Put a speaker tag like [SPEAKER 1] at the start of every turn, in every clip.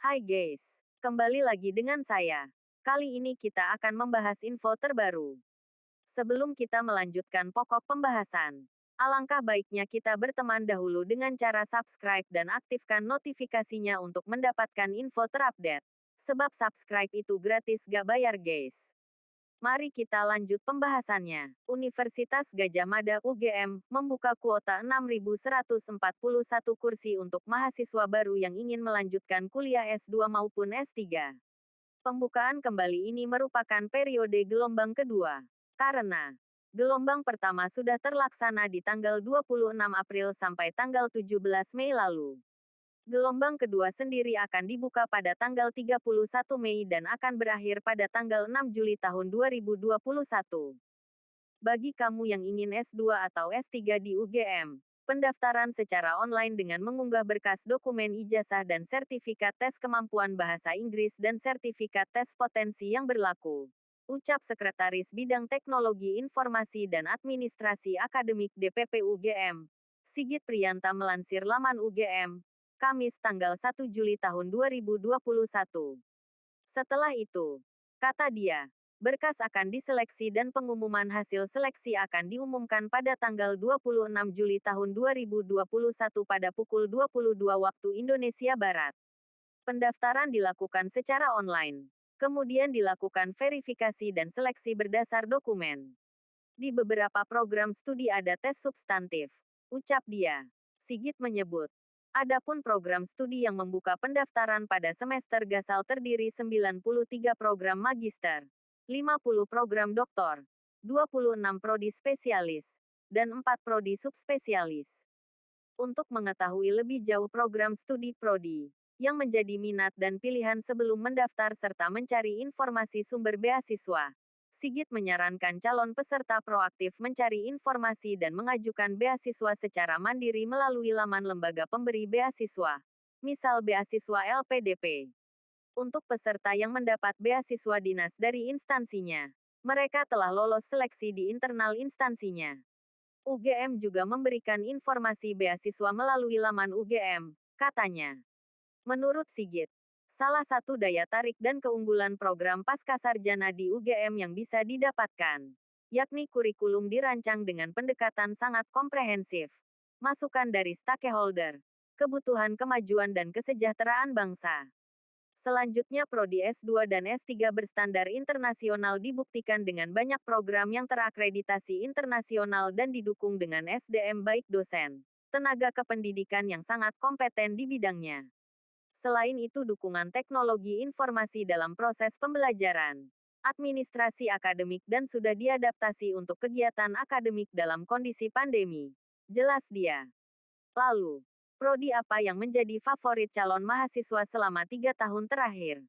[SPEAKER 1] Hai guys, kembali lagi dengan saya. Kali ini kita akan membahas info terbaru. Sebelum kita melanjutkan pokok pembahasan, alangkah baiknya kita berteman dahulu dengan cara subscribe dan aktifkan notifikasinya untuk mendapatkan info terupdate. Sebab subscribe itu gratis gak bayar guys. Mari kita lanjut pembahasannya. Universitas Gadjah Mada (UGM) membuka kuota 6.141 kursi untuk mahasiswa baru yang ingin melanjutkan kuliah S2 maupun S3. Pembukaan kembali ini merupakan periode gelombang kedua. Karena gelombang pertama sudah terlaksana di tanggal 26 April sampai tanggal 17 Mei lalu. Gelombang kedua sendiri akan dibuka pada tanggal 31 Mei dan akan berakhir pada tanggal 6 Juli tahun 2021. Bagi kamu yang ingin S2 atau S3 di UGM, pendaftaran secara online dengan mengunggah berkas dokumen ijazah dan sertifikat tes kemampuan bahasa Inggris dan sertifikat tes potensi yang berlaku. Ucap Sekretaris Bidang Teknologi Informasi dan Administrasi Akademik DPP UGM, Sigit Priyanta melansir laman UGM, Kamis tanggal 1 Juli tahun 2021. Setelah itu, kata dia, berkas akan diseleksi dan pengumuman hasil seleksi akan diumumkan pada tanggal 26 Juli tahun 2021 pada pukul 22 waktu Indonesia Barat. Pendaftaran dilakukan secara online. Kemudian dilakukan verifikasi dan seleksi berdasar dokumen. Di beberapa program studi ada tes substantif, ucap dia. Sigit menyebut, adapun program studi yang membuka pendaftaran pada semester gasal terdiri 93 program magister, 50 program doktor, 26 prodi spesialis, dan 4 prodi subspesialis. Untuk mengetahui lebih jauh program studi prodi yang menjadi minat dan pilihan sebelum mendaftar serta mencari informasi sumber beasiswa, Sigit menyarankan calon peserta proaktif mencari informasi dan mengajukan beasiswa secara mandiri melalui laman lembaga pemberi beasiswa, misal beasiswa LPDP. Untuk peserta yang mendapat beasiswa dinas dari instansinya, mereka telah lolos seleksi di internal instansinya. UGM juga memberikan informasi beasiswa melalui laman UGM, katanya. Menurut Sigit, salah satu daya tarik dan keunggulan program Pascasarjana di UGM yang bisa didapatkan, yakni kurikulum dirancang dengan pendekatan sangat komprehensif, masukan dari stakeholder, kebutuhan kemajuan dan kesejahteraan bangsa. Selanjutnya prodi S2 dan S3 berstandar internasional dibuktikan dengan banyak program yang terakreditasi internasional dan didukung dengan SDM baik dosen, tenaga kependidikan yang sangat kompeten di bidangnya. Selain itu dukungan teknologi informasi dalam proses pembelajaran, administrasi akademik dan sudah diadaptasi untuk kegiatan akademik dalam kondisi pandemi. Jelas dia. Lalu, prodi apa yang menjadi favorit calon mahasiswa selama 3 tahun terakhir?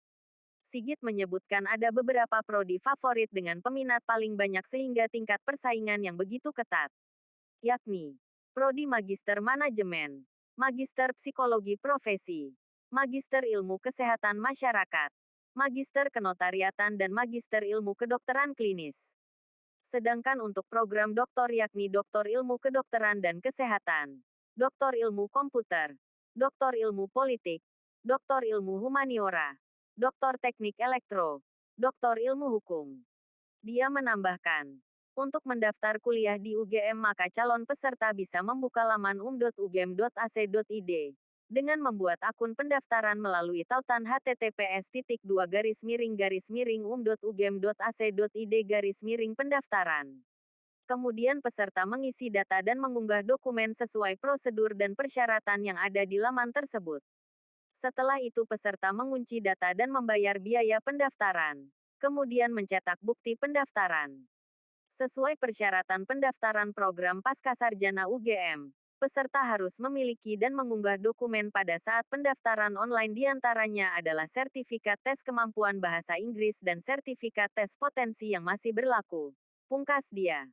[SPEAKER 1] Sigit menyebutkan ada beberapa prodi favorit dengan peminat paling banyak sehingga tingkat persaingan yang begitu ketat. Yakni, prodi Magister Manajemen, Magister Psikologi Profesi, Magister Ilmu Kesehatan Masyarakat, Magister Kenotariatan dan Magister Ilmu Kedokteran Klinis. Sedangkan untuk program doktor yakni Doktor Ilmu Kedokteran dan Kesehatan, Doktor Ilmu Komputer, Doktor Ilmu Politik, Doktor Ilmu Humaniora, Doktor Teknik Elektro, Doktor Ilmu Hukum. Dia menambahkan, untuk mendaftar kuliah di UGM maka calon peserta bisa membuka laman um.ugm.ac.id. Dengan membuat akun pendaftaran melalui tautan https://um.ugm.ac.id/pendaftaran. Kemudian peserta mengisi data dan mengunggah dokumen sesuai prosedur dan persyaratan yang ada di laman tersebut. Setelah itu peserta mengunci data dan membayar biaya pendaftaran. Kemudian mencetak bukti pendaftaran. Sesuai persyaratan pendaftaran program Pascasarjana UGM, peserta harus memiliki dan mengunggah dokumen pada saat pendaftaran online diantaranya adalah sertifikat tes kemampuan bahasa Inggris dan sertifikat tes potensi yang masih berlaku. Pungkas dia.